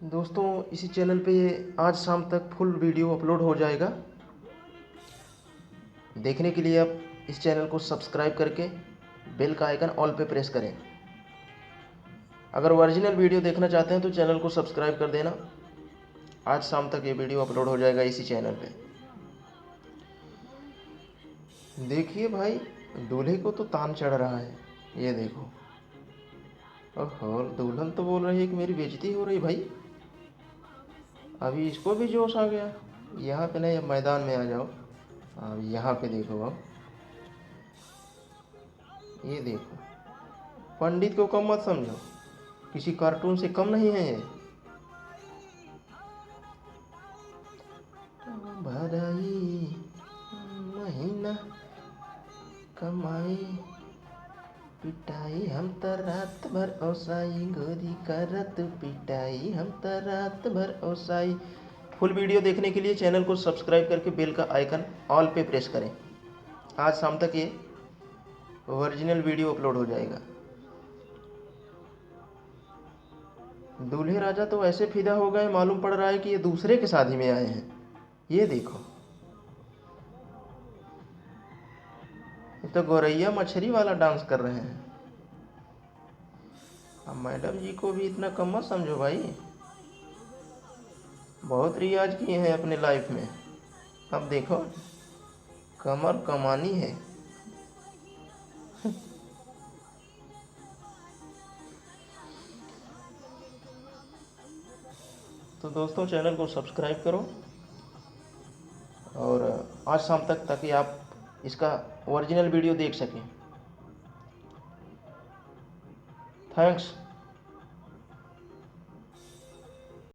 दोस्तों इसी चैनल पे आज शाम तक फुल वीडियो अपलोड हो जाएगा। देखने के लिए आप इस चैनल को सब्सक्राइब करके बेल का आइकन ऑल पे प्रेस करें। अगर ओरिजिनल वीडियो देखना चाहते हैं तो चैनल को सब्सक्राइब कर देना। आज शाम तक ये वीडियो अपलोड हो जाएगा इसी चैनल पे। देखिए भाई, दूल्हे को तो तान चढ़ रहा है। ये देखो, ओहो, दुल्हन तो बोल रही है कि मेरी बेइज्जती हो रही भाई। अभी इसको भी जोश आ गया। यहाँ पे नहीं, अब मैदान में आ जाओ। अब यहाँ पे देखो, अब ये देखो, पंडित को कम मत समझो, किसी कार्टून से कम नहीं है ये। भराई महीना कमाई पिटाई हम त रात भर ओसाई, गोरी करत पिटाई हम त रात भर ओसाई। फुल वीडियो देखने के लिए चैनल को सब्सक्राइब करके बेल का आइकन ऑल पे प्रेस करें। आज शाम तक ये ओरिजिनल वीडियो अपलोड हो जाएगा। दूल्हे राजा तो ऐसे फिदा हो गए, मालूम पड़ रहा है कि ये दूसरे के शादी में आए हैं। ये देखो, ये तो गौरैया मछली वाला डांस कर रहे हैं। अब मैडम जी को भी इतना कम मत समझो भाई, बहुत रियाज किए हैं अपने लाइफ में। अब देखो, कमर कमानी है। तो दोस्तों चैनल को सब्सक्राइब करो और आज शाम तक, ताकि आप इसका ओरिजिनल वीडियो देख सकें। थैंक्स।